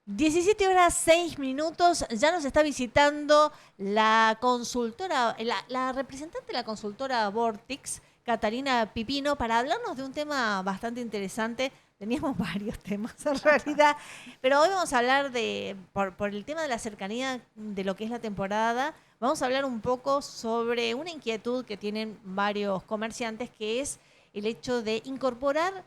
17:06. Ya nos está visitando la consultora, la representante de la consultora Vortix, Catalina Pipino, para hablarnos de un tema bastante interesante. Teníamos varios temas en realidad, pero hoy vamos a hablar por el tema de la cercanía de lo que es la temporada, vamos a hablar un poco sobre una inquietud que tienen varios comerciantes, que es el hecho de incorporar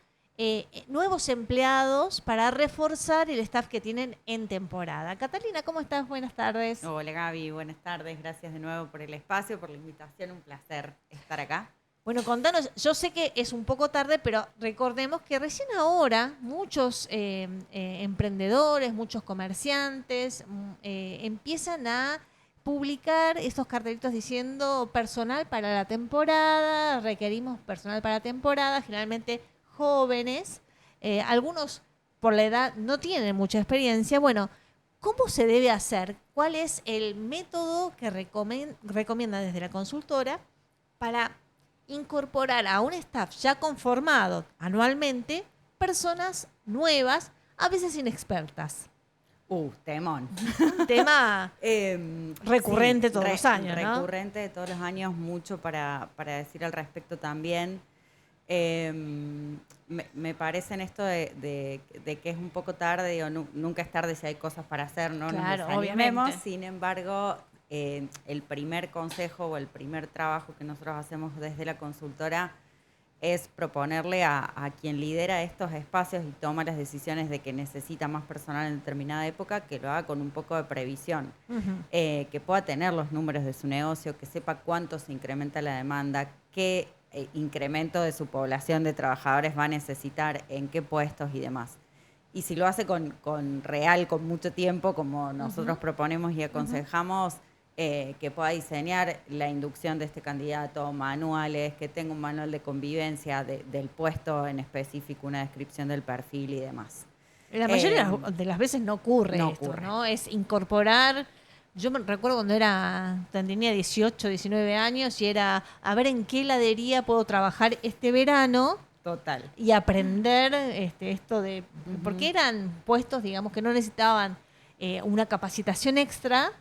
nuevos empleados para reforzar el staff que tienen en temporada. Catalina, ¿cómo estás? Buenas tardes. Hola Gaby, buenas tardes, gracias de nuevo por el espacio, por la invitación, un placer estar acá. Bueno, contanos, yo sé que es un poco tarde, pero recordemos que recién ahora muchos emprendedores, muchos comerciantes empiezan a publicar estos cartelitos diciendo personal para la temporada, requerimos personal para la temporada, generalmente jóvenes, algunos por la edad no tienen mucha experiencia. Bueno, ¿cómo se debe hacer? ¿Cuál es el método que recomienda desde la consultora para incorporar a un staff ya conformado anualmente personas nuevas, a veces inexpertas? Temón. Un tema recurrente Sí, todos los años, ¿no? recurrente de todos los años, mucho para decir al respecto también. Me parece en esto de que es un poco tarde, o nunca es tarde si hay cosas para hacer, no Claro, nos desanimemos. obviamente. Sin embargo, el primer consejo o el primer trabajo que nosotros hacemos desde la consultora es proponerle a quien lidera estos espacios y toma las decisiones de que necesita más personal en determinada época, que lo haga con un poco de previsión, Ujú. que pueda tener los números de su negocio, que sepa cuánto se incrementa la demanda, qué incremento de su población de trabajadores va a necesitar, en qué puestos y demás. Y si lo hace con mucho tiempo, como nosotros Ujú. proponemos y Ujú. aconsejamos, que pueda diseñar la inducción de este candidato, manuales, que tenga un manual de convivencia del puesto en específico, una descripción del perfil y demás. La mayoría Eh, de las veces no ocurre no esto, ocurre. ¿no? Es incorporar. Yo me recuerdo cuando tenía 18, 19 años y era a ver en qué heladería puedo trabajar este verano Total. y aprender esto de. Porque Ujú. eran puestos, digamos, que no necesitaban una capacitación extra,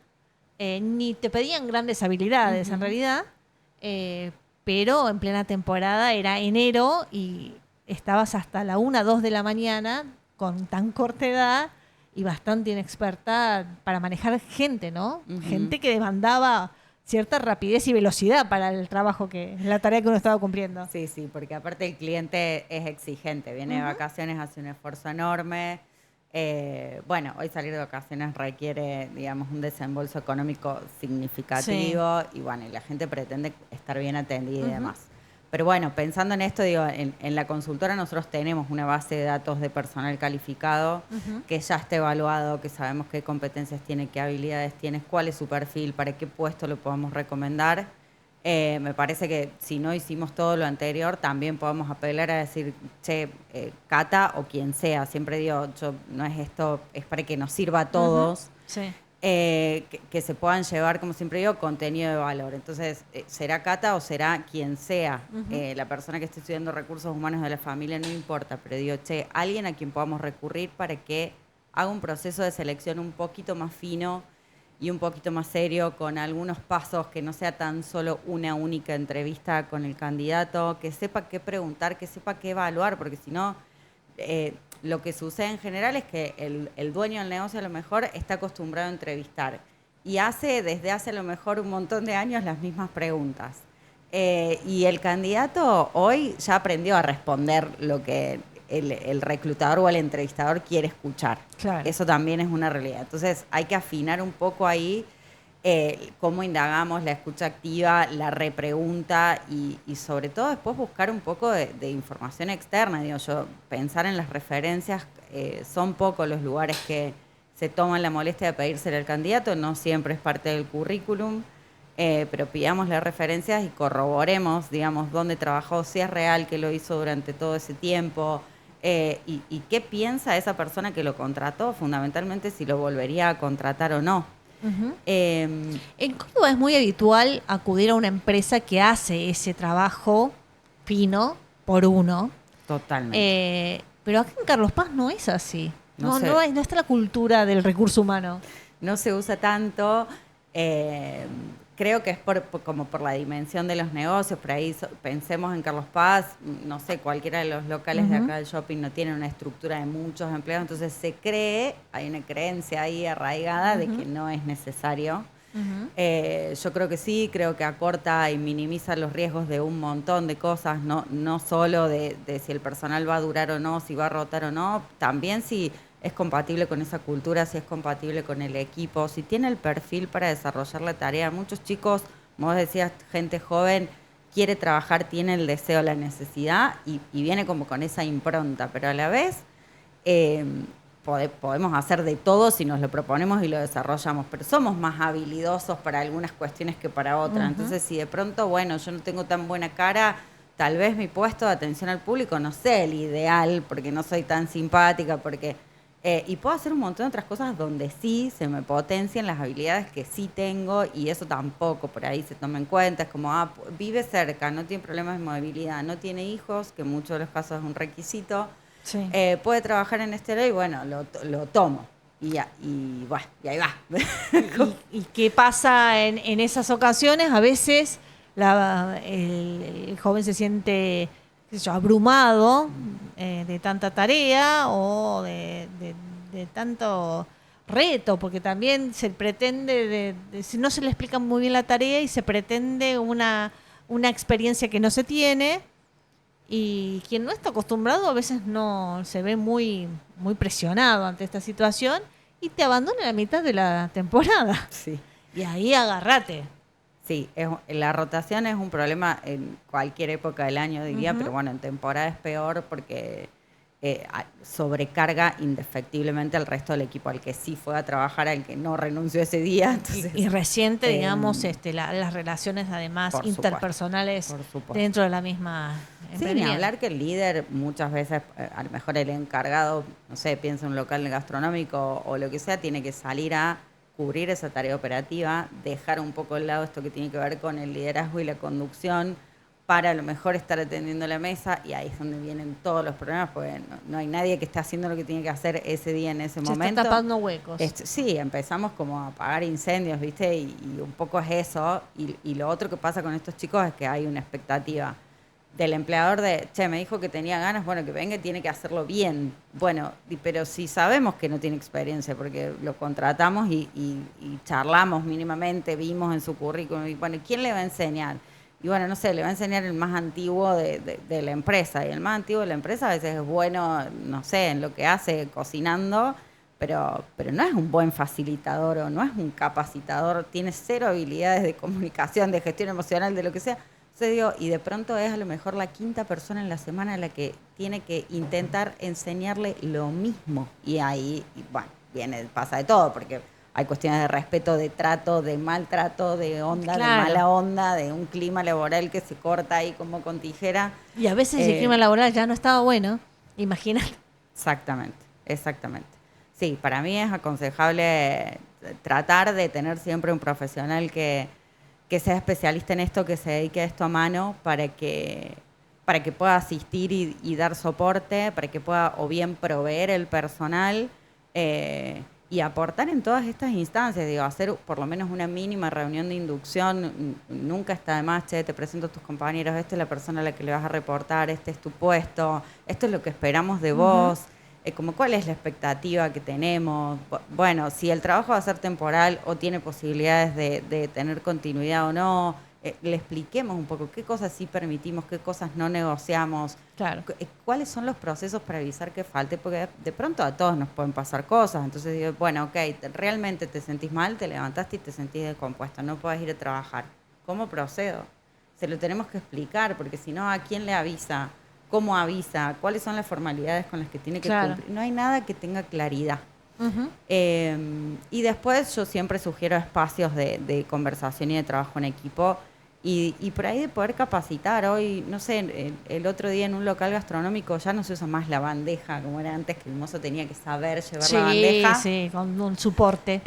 ni te pedían grandes habilidades en Ujú. realidad, eh, pero en plena temporada era enero y estabas hasta la 1, 2 de la mañana con tan corta edad y bastante inexperta para manejar gente, ¿no? Ujú. Gente que demandaba cierta rapidez y velocidad para el trabajo la tarea que uno estaba cumpliendo. Sí, sí, porque aparte el cliente es exigente, viene de Ujú. vacaciones, hace un esfuerzo enorme. Bueno, hoy salir de vacaciones requiere, digamos, un desembolso económico Sí. significativo y bueno, y la gente pretende estar bien atendida y Ujú. demás. Pero bueno, pensando en esto, digo, en la consultora nosotros tenemos una base de datos de personal calificado Ujú. que ya está evaluado, que sabemos qué competencias tiene, qué habilidades tiene, cuál es su perfil, para qué puesto lo podemos recomendar. Me parece que si no hicimos todo lo anterior, también podemos apelar a decir, che, Cata o quien sea, siempre digo, no es esto, es para que nos sirva a Ujú. todos, Sí. que se puedan llevar, como siempre digo, contenido de valor. Entonces, será Cata o será quien sea, Ujú. la persona que esté estudiando recursos humanos de la familia, no importa, pero digo, che, alguien a quien podamos recurrir para que haga un proceso de selección un poquito más fino y un poquito más serio, con algunos pasos, que no sea tan solo una única entrevista con el candidato, que sepa qué preguntar, que sepa qué evaluar, porque si no, lo que sucede en general es que el dueño del negocio a lo mejor está acostumbrado a entrevistar y hace desde hace a lo mejor un montón de años las mismas preguntas. Y el candidato hoy ya aprendió a responder lo que el reclutador o el entrevistador quiere escuchar. Claro. Eso también es una realidad. Entonces hay que afinar un poco ahí, cómo indagamos, la escucha activa, la repregunta y sobre todo después buscar un poco de información externa. Digo, yo pensar en las referencias, son pocos los lugares que se toman la molestia de pedírselo al candidato, no siempre es parte del currículum. Pero pidamos las referencias y corroboremos, digamos, dónde trabajó, si es real que lo hizo durante todo ese tiempo, y qué piensa esa persona que lo contrató, fundamentalmente si lo volvería a contratar o no. Ujú. Eh, En Córdoba es muy habitual acudir a una empresa que hace ese trabajo fino por uno, Totalmente. pero acá en Carlos Paz no es así. No No, sé, no está la cultura del recurso humano. no se usa tanto. Creo que es como por la dimensión de los negocios. Por ahí pensemos en Carlos Paz, no sé, cualquiera de los locales de Ujú, acá del shopping no tienen una estructura de muchos empleados, entonces se cree, hay una creencia ahí arraigada de ujú, que no es necesario. ujú. Yo creo que sí, creo que acorta y minimiza los riesgos de un montón de cosas, no solo de si el personal va a durar o no, si va a rotar o no, también si es compatible con esa cultura, si es compatible con el equipo, si tiene el perfil para desarrollar la tarea. Muchos chicos, como vos decías, gente joven, quiere trabajar, tiene el deseo, la necesidad y viene como con esa impronta, pero a la vez eh, podemos hacer de todo si nos lo proponemos y lo desarrollamos, pero somos más habilidosos para algunas cuestiones que para otras. Ujú. Entonces, si de pronto, bueno, yo no tengo tan buena cara, tal vez mi puesto de atención al público no sé el ideal, porque no soy tan simpática, porque... y puedo hacer un montón de otras cosas donde sí se me potencian las habilidades que sí tengo y eso tampoco por ahí se toma en cuenta. Es como, vive cerca, no tiene problemas de movilidad, no tiene hijos, que en muchos de los casos es un requisito, Sí. puede trabajar en este lado y bueno, lo tomo. Y bueno, y ahí va. ¿Y qué pasa en esas ocasiones? A veces el joven se siente, qué sé yo, abrumado de tanta tarea o de tanto reto, porque también se pretende, si no se le explica muy bien la tarea y se pretende una experiencia que no se tiene. Y quien no está acostumbrado a veces no se ve muy presionado ante esta situación y te abandona a la mitad de la temporada. Sí. Y ahí agárrate. Sí, la rotación es un problema en cualquier época del año, diría, pero Ujú. bueno, en temporada es peor porque sobrecarga indefectiblemente al resto del equipo, al que sí fue a trabajar, al que no renunció ese día. Entonces, Y reciente, digamos, em, las relaciones además por supuesto, interpersonales por supuesto. dentro de la misma Sí, ni emprendimiento. hablar que el líder muchas veces, a lo mejor el encargado, no sé, piensa en un local gastronómico o lo que sea, tiene que salir a cubrir esa tarea operativa, dejar un poco de lado esto que tiene que ver con el liderazgo y la conducción para a lo mejor estar atendiendo la mesa y ahí es donde vienen todos los problemas porque no hay nadie que esté haciendo lo que tiene que hacer ese día en ese Se está momento. tapando huecos. Sí, empezamos como a apagar incendios, ¿viste? Y un poco es eso. Y lo otro que pasa con estos chicos es que hay una expectativa del empleador de, che, me dijo que tenía ganas, bueno, que venga y tiene que hacerlo bien. Bueno, pero si sabemos que no tiene experiencia, porque lo contratamos y charlamos mínimamente, vimos en su currículum, y bueno, ¿quién le va a enseñar? Y bueno, no sé, le va a enseñar el más antiguo de la empresa. Y el más antiguo de la empresa a veces es bueno, no sé, en lo que hace, cocinando, pero no es un buen facilitador o no es un capacitador, tiene cero habilidades de comunicación, de gestión emocional, de lo que sea. Entonces digo, y de pronto es a lo mejor la quinta persona en la semana a la que tiene que intentar enseñarle lo mismo. Y ahí, bueno, pasa de todo, porque hay cuestiones de respeto, de trato, de maltrato, de onda, de Claro. mala onda, de un clima laboral que se corta ahí como con tijera. Y a veces el Eh, clima laboral ya no estaba bueno. Imagínate. Exactamente, exactamente. Sí, para mí es aconsejable tratar de tener siempre un profesional que sea especialista en esto, que se dedique a esto a mano para que pueda asistir y dar soporte, para que pueda o bien proveer el personal y aportar en todas estas instancias, digo, hacer por lo menos una mínima reunión de inducción, nunca está de más, che, te presento a tus compañeros, esta es la persona a la que le vas a reportar, este es tu puesto, esto es lo que esperamos de Ujú. vos, como cuál es la expectativa que tenemos, bueno, si el trabajo va a ser temporal o tiene posibilidades de tener continuidad o no, le expliquemos un poco qué cosas sí permitimos, qué cosas no negociamos, Claro. cuáles son los procesos para avisar que falte, porque de pronto a todos nos pueden pasar cosas. Entonces digo, bueno, ok, realmente te sentís mal, te levantaste y te sentís descompuesto, no podés ir a trabajar. ¿Cómo procedo? Se lo tenemos que explicar, porque si no, ¿a quién le avisa? ¿Cómo avisa? ¿Cuáles son las formalidades con las que tiene que Claro. cumplir? No hay nada que tenga claridad. Ujú. Y después yo siempre sugiero espacios de conversación y de trabajo en equipo y por ahí de poder capacitar. Hoy, no sé, el otro día en un local gastronómico ya no se usa más la bandeja como era antes, que el mozo tenía que saber llevar la Sí, bandeja. sí, con un soporte.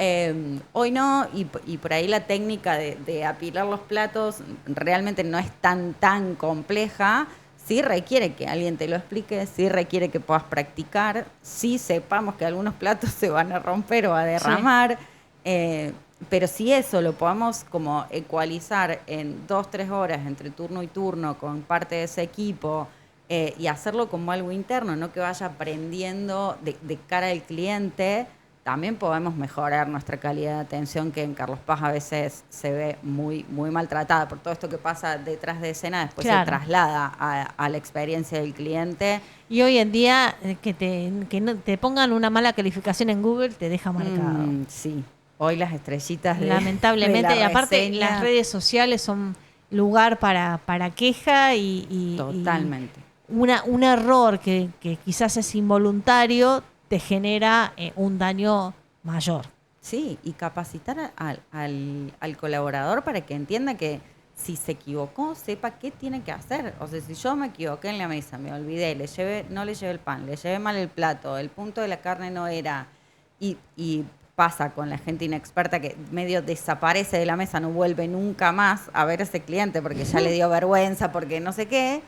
Hoy no, y por ahí la técnica de apilar los platos realmente no es tan compleja. sí requiere que alguien te lo explique, sí requiere que puedas practicar, sí sepamos que algunos platos se van a romper o a derramar, pero si eso lo podamos como ecualizar en 2, 3 horas entre turno y turno con parte de ese equipo, y hacerlo como algo interno, no que vaya aprendiendo de cara al cliente, también podemos mejorar nuestra calidad de atención, que en Carlos Paz a veces se ve muy, muy maltratada por todo esto que pasa detrás de escena, después se traslada a la experiencia del cliente. Y hoy en día que no, te pongan una mala calificación en Google te deja marcado. Sí, hoy las estrellitas lamentablemente, de la y aparte reseña, las redes sociales son lugar para queja y totalmente. Un error que quizás es involuntario te genera un daño mayor. Sí, y capacitar al colaborador para que entienda que si se equivocó, sepa qué tiene que hacer. O sea, si yo me equivoqué en la mesa, me olvidé, no le llevé el pan, le llevé mal el plato, el punto de la carne no era, y pasa con la gente inexperta que medio desaparece de la mesa, no vuelve nunca más a ver a ese cliente porque ya le dio vergüenza, porque no sé qué.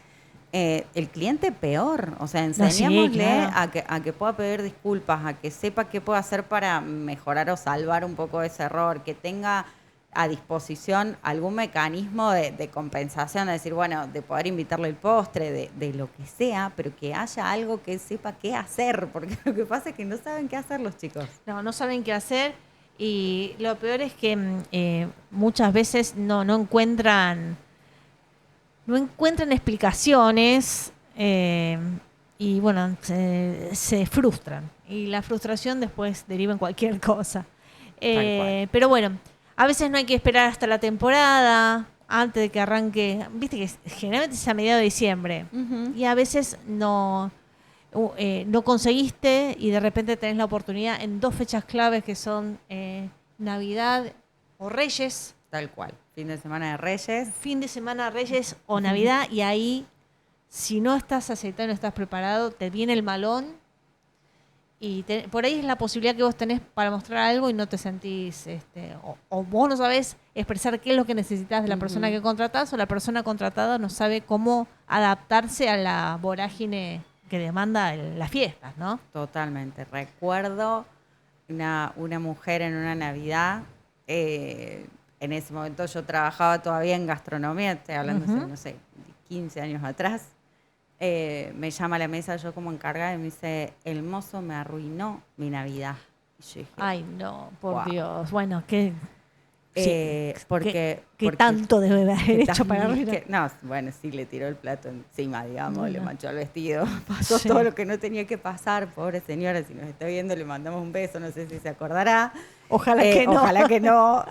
El cliente peor, o sea, enseñémosle a que pueda pedir disculpas, a que sepa qué puede hacer para mejorar o salvar un poco ese error, que tenga a disposición algún mecanismo de compensación, de decir, bueno, de poder invitarle el postre, de lo que sea, pero que haya algo que sepa qué hacer, porque lo que pasa es que no saben qué hacer los chicos. No saben qué hacer, y lo peor es que muchas veces no encuentran explicaciones, y bueno, se frustran. Y la frustración después deriva en cualquier cosa. Pero bueno, a veces no hay que esperar hasta la temporada, antes de que arranque. Viste que generalmente es a mediados de diciembre. Y a veces no conseguiste, y de repente tenés la oportunidad en 2 fechas claves que son Navidad o Reyes. Tal cual. Fin de semana de Reyes. Fin de semana de Reyes o Navidad, y ahí, si no estás aceitado, no estás preparado, te viene el malón, y por ahí es la posibilidad que vos tenés para mostrar algo y no te sentís, o vos no sabés expresar qué es lo que necesitas de la persona que contratás, o la persona contratada no sabe cómo adaptarse a la vorágine que demanda las fiestas, ¿no? Totalmente. Recuerdo una mujer en una Navidad, en ese momento yo trabajaba todavía en gastronomía, estoy hablando hace, no sé, 15 años atrás. Me llama a la mesa, yo como encargada, y me dice, el mozo me arruinó mi Navidad. Y yo dije, ay, no, por wow. Dios. Bueno, ¿qué porque tanto debe haber hecho para arruinar? No, bueno, sí, le tiró el plato encima, digamos, le manchó el vestido, pasó todo lo que no tenía que pasar. Pobre señora, si nos está viendo, le mandamos un beso, no sé si se acordará. Ojalá que no. Ojalá que no.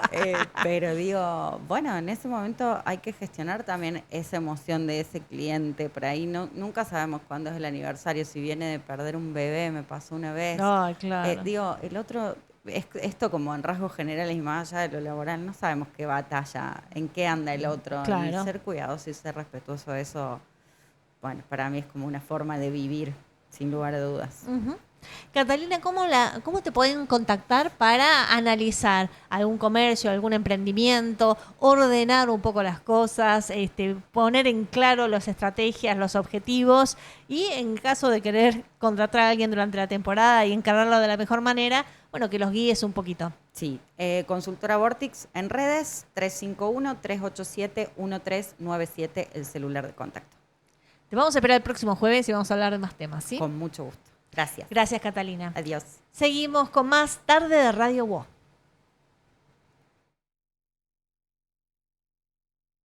Pero digo, bueno, en ese momento hay que gestionar también esa emoción de ese cliente. Por ahí nunca sabemos cuándo es el aniversario. Si viene de perder un bebé, me pasó una vez. No, claro. Digo, el otro, esto como en rasgos generales y más allá de lo laboral, no sabemos qué batalla, en qué anda el otro. Claro. Y ser cuidadoso y ser respetuoso, eso, bueno, para mí es como una forma de vivir, sin lugar a dudas. Catalina, ¿cómo te pueden contactar para analizar algún comercio, algún emprendimiento, ordenar un poco las cosas, poner en claro las estrategias, los objetivos, y en caso de querer contratar a alguien durante la temporada y encargarlo de la mejor manera, bueno, que los guíes un poquito? Sí, consultora Vortix en redes, 351-387-1397, el celular de contacto. Te vamos a esperar el próximo jueves y vamos a hablar de más temas, ¿sí? Con mucho gusto. Gracias. Gracias, Catalina. Adiós. Seguimos con más Tarde de Radio WOW.